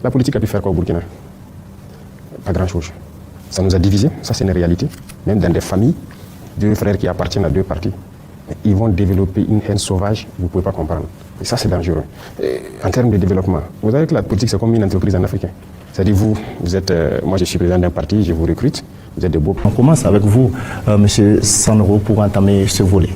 La politique a pu faire quoi au Burkina? Pas grand-chose. Ça nous a divisés, ça c'est une réalité. Même dans des familles, deux frères qui appartiennent à deux partis, ils vont développer une haine sauvage, vous ne pouvez pas comprendre. Et ça c'est dangereux. Et en termes de développement, vous savez que la politique c'est comme une entreprise en Afrique. C'est-à-dire vous êtes, moi je suis président d'un parti, je vous recrute, vous êtes de beaux. On commence avec vous, M. Sanoro, pour entamer ce volet.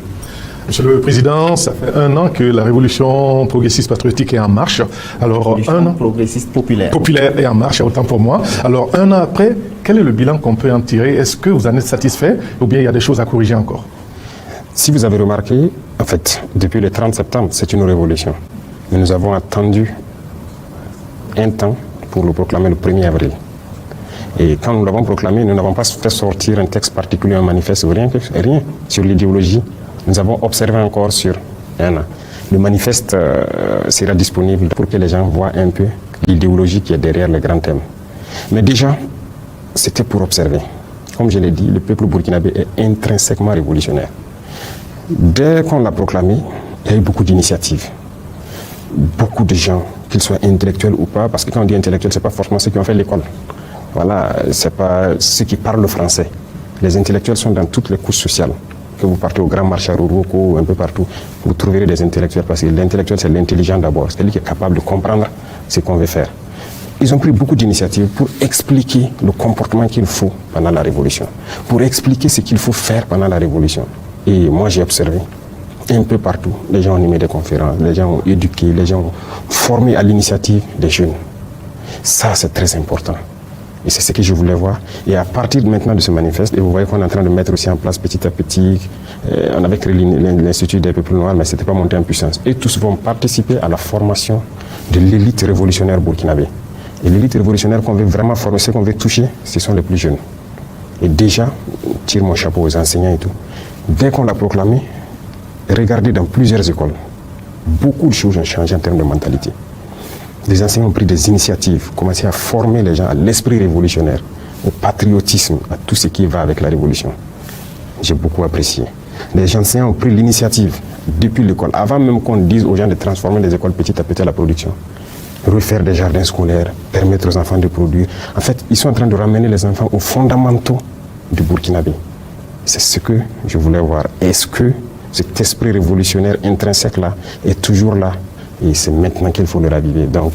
Monsieur le Président, ça fait 1 an que la révolution progressiste patriotique est en marche. Alors, un an progressiste populaire. Populaire est en marche, autant pour moi. Alors, 1 an après, quel est le bilan qu'on peut en tirer? Est-ce que vous en êtes satisfait ou bien il y a des choses à corriger encore? Si vous avez remarqué, en fait, depuis le 30 septembre, c'est une révolution. Mais nous avons attendu un temps pour le proclamer le 1er avril. Et quand nous l'avons proclamé, nous n'avons pas fait sortir un texte particulier, un manifeste, rien sur l'idéologie. Nous avons observé encore sur 1 an. Le manifeste sera disponible pour que les gens voient un peu l'idéologie qui est derrière les grands thèmes. Mais déjà, c'était pour observer. Comme je l'ai dit, le peuple burkinabé est intrinsèquement révolutionnaire. Dès qu'on l'a proclamé, il y a eu beaucoup d'initiatives. Beaucoup de gens, qu'ils soient intellectuels ou pas, parce que quand on dit intellectuel, ce n'est pas forcément ceux qui ont fait l'école. Voilà, ce n'est pas ceux qui parlent le français. Les intellectuels sont dans toutes les couches sociales. Que vous partez au grand marché à Roroko, un peu partout, vous trouverez des intellectuels, parce que l'intellectuel, c'est l'intelligent d'abord. C'est lui qui est capable de comprendre ce qu'on veut faire. Ils ont pris beaucoup d'initiatives pour expliquer le comportement qu'il faut pendant la Révolution, pour expliquer ce qu'il faut faire pendant la Révolution. Et moi, j'ai observé un peu partout, les gens ont animé des conférences, les gens ont éduqué, les gens ont formé à l'initiative des jeunes. Ça, c'est très important. Et c'est ce que je voulais voir. Et à partir maintenant de ce manifeste, et vous voyez qu'on est en train de mettre aussi en place petit à petit, on avait créé l'Institut des peuples noirs, mais ce n'était pas monté en puissance. Et tous vont participer à la formation de l'élite révolutionnaire burkinabé. Et l'élite révolutionnaire qu'on veut vraiment former, ceux qu'on veut toucher, ce sont les plus jeunes. Et déjà, je tire mon chapeau aux enseignants et tout. Dès qu'on l'a proclamé, regardez dans plusieurs écoles, beaucoup de choses ont changé en termes de mentalité. Les enseignants ont pris des initiatives, commencé à former les gens à l'esprit révolutionnaire, au patriotisme, à tout ce qui va avec la révolution. J'ai beaucoup apprécié. Les enseignants ont pris l'initiative depuis l'école, avant même qu'on dise aux gens de transformer les écoles petit à petit à la production. Refaire des jardins scolaires, permettre aux enfants de produire. En fait, ils sont en train de ramener les enfants aux fondamentaux du Burkinabé. C'est ce que je voulais voir. Est-ce que cet esprit révolutionnaire intrinsèque-là est toujours là? Et c'est maintenant qu'il faut le raviver. Donc,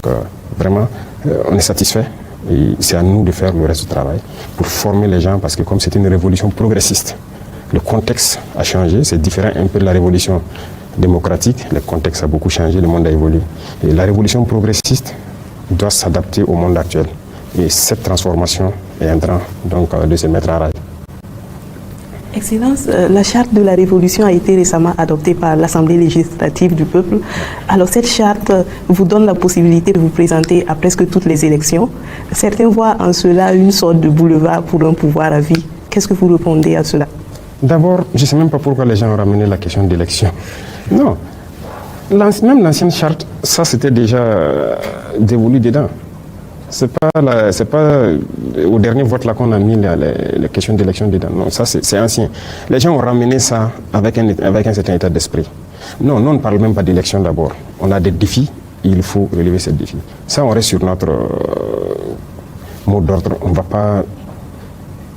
vraiment, on est satisfait. Et c'est à nous de faire le reste du travail pour former les gens, parce que comme c'est une révolution progressiste, le contexte a changé. C'est différent un peu de la révolution démocratique. Le contexte a beaucoup changé, le monde a évolué. Et la révolution progressiste doit s'adapter au monde actuel. Et cette transformation est en train donc, de se mettre en rage. Excellence, la charte de la Révolution a été récemment adoptée par l'Assemblée législative du peuple. Alors cette charte vous donne la possibilité de vous présenter à presque toutes les élections. Certains voient en cela une sorte de boulevard pour un pouvoir à vie. Qu'est-ce que vous répondez à cela? D'abord, je ne sais même pas pourquoi les gens ont ramené la question d'élection. Non, même l'ancienne charte, ça c'était déjà dévolu dedans. C'est pas au dernier vote là qu'on a mis les questions d'élection dedans. Non, ça c'est ancien. Les gens ont ramené ça avec un certain état d'esprit. Non, nous on ne parle même pas d'élection d'abord. On a des défis, il faut relever ces défis. Ça, on reste sur notre mot d'ordre. On ne va pas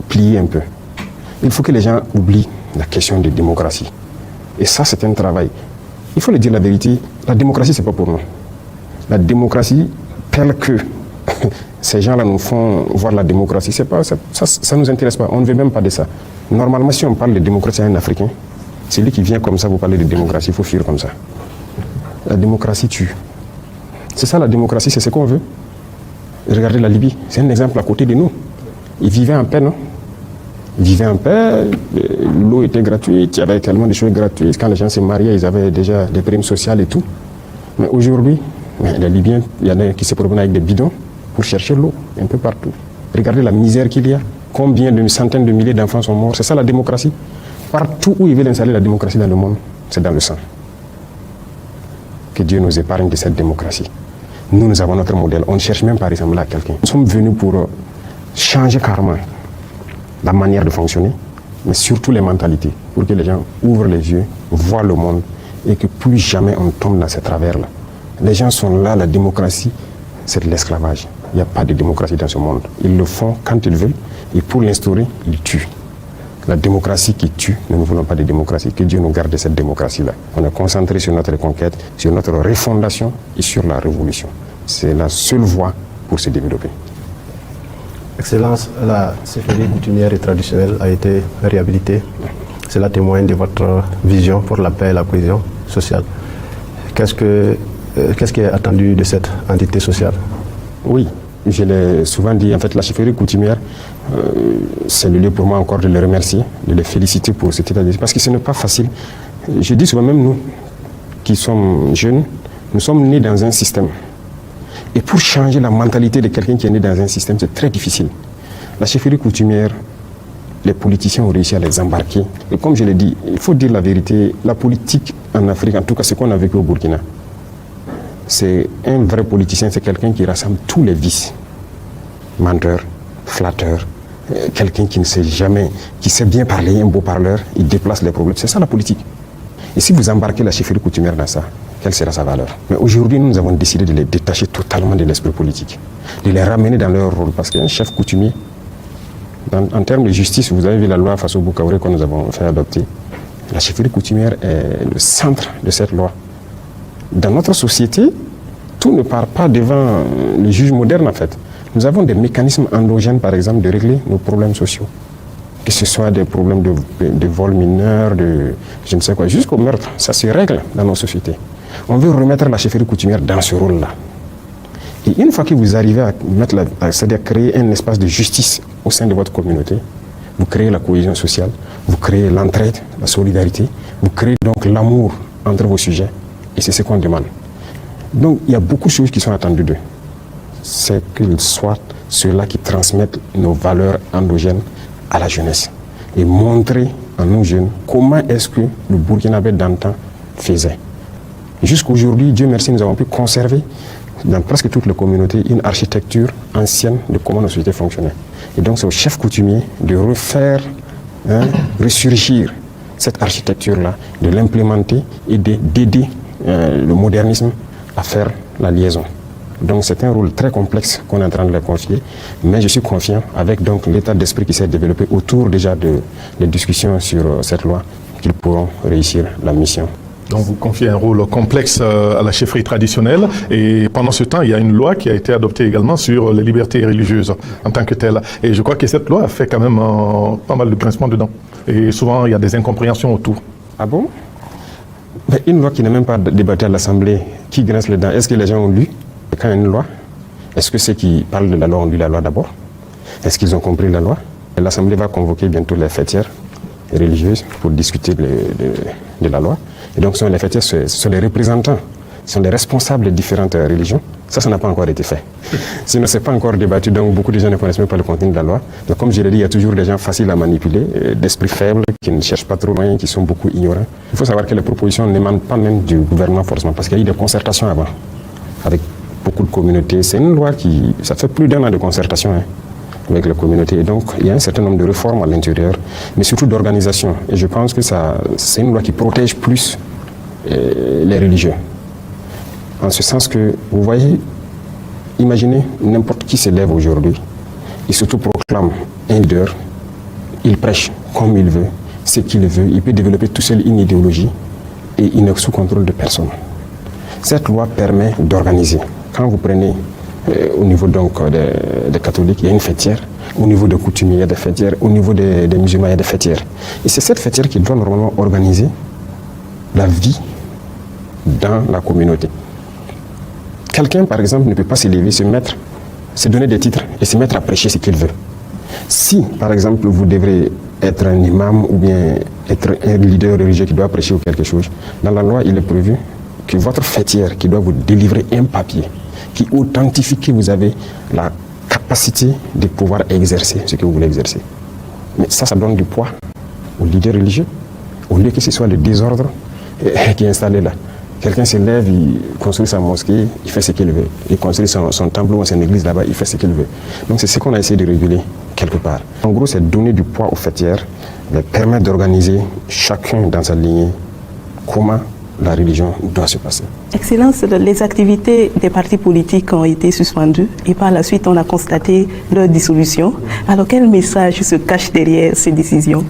plier un peu. Il faut que les gens oublient la question de démocratie. Et ça, c'est un travail. Il faut le dire la vérité, la démocratie, ce n'est pas pour nous. La démocratie, telle que ces gens-là nous font voir la démocratie, ça ne nous intéresse pas. On ne veut même pas de ça. Normalement, si on parle de démocratie à un Africain, c'est lui qui vient comme ça vous parler de démocratie, il faut fuir comme ça. La démocratie tue. C'est ça la démocratie, c'est ce qu'on veut. Regardez la Libye, c'est un exemple à côté de nous. Ils vivaient en paix, non? Ils vivaient en paix, l'eau était gratuite, il y avait tellement de choses gratuites. Quand les gens se mariaient, ils avaient déjà des primes sociales et tout. Mais aujourd'hui, les Libyens, il y en a qui se promènent avec des bidons pour chercher l'eau un peu partout. Regardez la misère qu'il y a. Combien de centaines de milliers d'enfants sont morts. C'est ça la démocratie. Partout où ils veulent installer la démocratie dans le monde, c'est dans le sang. Que Dieu nous épargne de cette démocratie. Nous avons notre modèle. On ne cherche même pas à ressembler à quelqu'un. Nous sommes venus pour changer carrément la manière de fonctionner, mais surtout les mentalités, pour que les gens ouvrent les yeux, voient le monde et que plus jamais on tombe dans ces travers-là. Les gens sont là, la démocratie, c'est de l'esclavage. Il n'y a pas de démocratie dans ce monde. Ils le font quand ils veulent et pour l'instaurer, ils tuent. La démocratie qui tue, nous ne voulons pas de démocratie. Que Dieu nous garde de cette démocratie-là. On est concentré sur notre conquête, sur notre refondation et sur la révolution. C'est la seule voie pour se développer. Excellence, la chefferie coutumière et traditionnelle a été réhabilitée. Cela témoigne de votre vision pour la paix et la cohésion sociale. Qu'est-ce qui est attendu de cette entité sociale? Oui, je l'ai souvent dit, en fait, la chefferie coutumière, c'est le lieu pour moi encore de les remercier, de les féliciter pour cet état d'esprit, parce que ce n'est pas facile. Je dis souvent, même nous, qui sommes jeunes, nous sommes nés dans un système. Et pour changer la mentalité de quelqu'un qui est né dans un système, c'est très difficile. La chefferie coutumière, les politiciens ont réussi à les embarquer. Et comme je l'ai dit, il faut dire la vérité, la politique en Afrique, en tout cas ce qu'on a vécu au Burkina, c'est un vrai politicien, c'est quelqu'un qui rassemble tous les vices. Menteur, flatteur, quelqu'un qui ne sait jamais, qui sait bien parler, un beau parleur, il déplace les problèmes. C'est ça la politique. Et si vous embarquez la chefferie coutumière dans ça, quelle sera sa valeur? Mais aujourd'hui, nous avons décidé de les détacher totalement de l'esprit politique, de les ramener dans leur rôle. Parce qu'un chef coutumier, en termes de justice, vous avez vu la loi Faso Boukaouré que nous avons fait adopter. La chefferie coutumière est le centre de cette loi. Dans notre société, tout ne part pas devant le juge moderne en fait. Nous avons des mécanismes endogènes, par exemple, de régler nos problèmes sociaux. Que ce soit des problèmes de vol mineur, de je ne sais quoi, jusqu'au meurtre, ça se règle dans nos sociétés. On veut remettre la chefferie coutumière dans ce rôle-là. Et une fois que vous arrivez à c'est-à-dire créer un espace de justice au sein de votre communauté, vous créez la cohésion sociale, vous créez l'entraide, la solidarité, vous créez donc l'amour entre vos sujets. Et c'est ce qu'on demande. Donc il y a beaucoup de choses qui sont attendues d'eux. C'est qu'ils soient ceux-là qui transmettent nos valeurs endogènes à la jeunesse. Et montrer à nos jeunes comment est-ce que le Burkinabé d'antan faisait. Jusqu'aujourd'hui, Dieu merci, nous avons pu conserver dans presque toutes les communautés une architecture ancienne de comment nos sociétés fonctionnaient. Et donc c'est au chef coutumier de refaire, ressurgir cette architecture-là, de l'implémenter et d'aider le modernisme à faire la liaison. Donc c'est un rôle très complexe qu'on est en train de leur confier, mais je suis confiant avec donc l'état d'esprit qui s'est développé autour déjà des discussions sur cette loi qu'ils pourront réussir la mission. Donc vous confiez un rôle complexe à la chefferie traditionnelle et pendant ce temps, il y a une loi qui a été adoptée également sur les libertés religieuses en tant que telle. Et je crois que cette loi a fait quand même pas mal de grincements dedans. Et souvent, il y a des incompréhensions autour. Ah bon? Mais une loi qui n'est même pas débattue à l'Assemblée, qui grince les dents, est-ce que les gens ont lu? Quand il y a une loi, est-ce que ceux qui parlent de la loi ont lu la loi d'abord? Est-ce qu'ils ont compris la loi? L'Assemblée va convoquer bientôt les fêtières religieuses pour discuter de la loi. Et donc, les fêtières, ce sont les représentants, ce sont les responsables des différentes religions. Ça n'a pas encore été fait. Sinon, ce n'est pas encore débattu, donc beaucoup de gens ne connaissent même pas le contenu de la loi. Donc, comme je l'ai dit, il y a toujours des gens faciles à manipuler, d'esprit faible, qui ne cherchent pas trop loin, qui sont beaucoup ignorants. Il faut savoir que les propositions n'émanent pas même du gouvernement forcément, parce qu'il y a eu des concertations avant, avec beaucoup de communautés. C'est une loi ça fait plus d'1 an de concertation avec les communautés. Et donc, il y a un certain nombre de réformes à l'intérieur, mais surtout d'organisation. Et je pense que c'est une loi qui protège plus les religieux. En ce sens que, vous voyez, imaginez n'importe qui se lève aujourd'hui, il s'autoproclame un leader, il prêche comme il veut, ce qu'il veut, il peut développer tout seul une idéologie et il n'est sous contrôle de personne. Cette loi permet d'organiser. Quand vous prenez au niveau donc des catholiques, il y a une fêtière. Au niveau des coutumiers, il y a des fêtières. Au niveau des musulmans, il y a des fêtières. Et c'est cette fêtière qui doit normalement organiser la vie dans la communauté. Quelqu'un, par exemple, ne peut pas se lever, se donner des titres et se mettre à prêcher ce qu'il veut. Si, par exemple, vous devrez être un imam ou bien être un leader religieux qui doit prêcher ou quelque chose, dans la loi, il est prévu que votre fêtière qui doit vous délivrer un papier qui authentifie que vous avez la capacité de pouvoir exercer ce que vous voulez exercer. Mais ça donne du poids aux leaders religieux, au lieu que ce soit le désordre qui est installé là. Quelqu'un se lève, il construit sa mosquée, il fait ce qu'il veut. Il construit son temple ou son église là-bas, il fait ce qu'il veut. Donc c'est ce qu'on a essayé de réguler quelque part. En gros, c'est donner du poids aux fêtières, leur permettre d'organiser chacun dans sa lignée comment la religion doit se passer. Excellence, les activités des partis politiques ont été suspendues et par la suite, on a constaté leur dissolution. Alors, quel message se cache derrière ces décisions?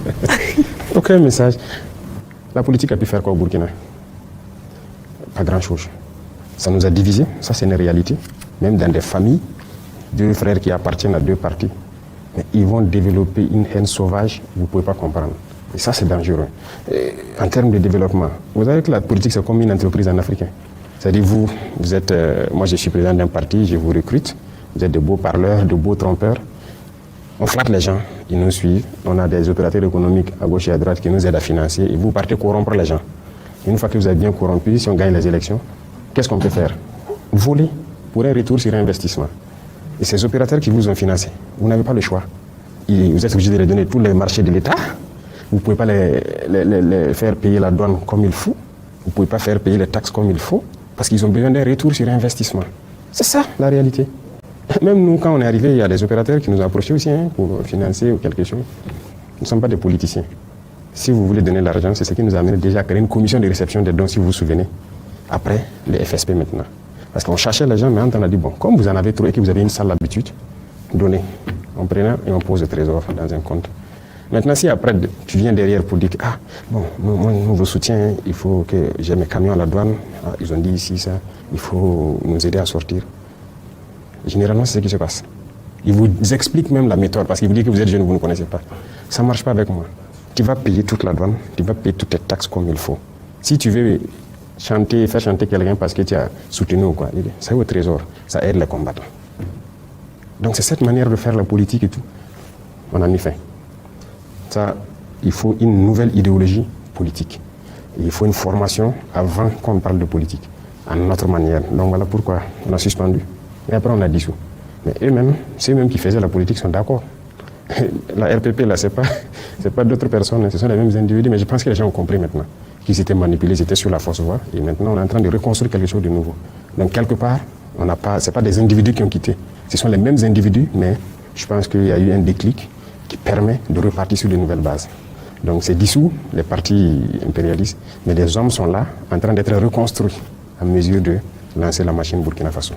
Aucun message. La politique a pu faire quoi au Burkina? Pas grand-chose. Ça nous a divisés, ça c'est une réalité. Même dans des familles, deux frères qui appartiennent à deux partis, mais ils vont développer une haine sauvage, vous ne pouvez pas comprendre. Et ça, c'est dangereux. Et en termes de développement, vous savez que la politique, c'est comme une entreprise en Afrique. C'est-à-dire, vous êtes, moi je suis président d'un parti, je vous recrute, vous êtes de beaux parleurs, de beaux trompeurs. On flatte les gens, ils nous suivent. On a des opérateurs économiques à gauche et à droite qui nous aident à financer. Et vous partez corrompre les gens. Une fois que vous avez bien corrompu, si on gagne les élections, qu'est-ce qu'on peut faire? Voler pour un retour sur investissement. Et ces opérateurs qui vous ont financé, vous n'avez pas le choix. Vous êtes obligé de les donner tous les marchés de l'État. Vous ne pouvez pas les faire payer la douane comme il faut. Vous ne pouvez pas faire payer les taxes comme il faut. Parce qu'ils ont besoin d'un retour sur investissement. C'est ça la réalité. Même nous, quand on est arrivé, il y a des opérateurs qui nous ont approchés aussi pour financer ou quelque chose. Nous ne sommes pas des politiciens. Si vous voulez donner l'argent, c'est ce qui nous a amené déjà à créer une commission de réception des dons, si vous vous souvenez. Après, les FSP maintenant. Parce qu'on cherchait les gens, mais on a dit, bon, comme vous en avez trop et que vous avez une sale habitude, donnez. On prenait et on pose le trésor dans un compte. Maintenant, si après, tu viens derrière pour dire, ah, bon, moi, nous vous soutiens, il faut que j'ai mes camions à la douane, ah, ils ont dit ici, ça, il faut nous aider à sortir. Généralement, c'est ce qui se passe. Ils vous expliquent même la méthode, parce qu'ils vous disent que vous êtes jeune, vous ne connaissez pas. Ça ne marche pas avec moi. Tu vas payer toute la douane, tu vas payer toutes tes taxes comme il faut. Si tu veux faire chanter quelqu'un parce que tu as soutenu ou quoi, c'est au trésor, ça aide les combattants. Donc c'est cette manière de faire la politique et tout. On a mis fin. Ça, il faut une nouvelle idéologie politique. Et il faut une formation avant qu'on parle de politique, à notre manière. Donc voilà pourquoi on a suspendu. Et après on a dissous. Mais eux-mêmes, ceux-mêmes qui faisaient la politique sont d'accord. La RPP, là, c'est pas d'autres personnes, ce sont les mêmes individus, mais je pense que les gens ont compris maintenant qu'ils étaient manipulés, ils étaient sur la fausse voie, et maintenant on est en train de reconstruire quelque chose de nouveau. Donc quelque part, c'est pas des individus qui ont quitté, ce sont les mêmes individus, mais je pense qu'il y a eu un déclic qui permet de repartir sur de nouvelles bases. Donc c'est dissous, les partis impérialistes, mais les hommes sont là, en train d'être reconstruits à mesure de lancer la machine Burkina Faso.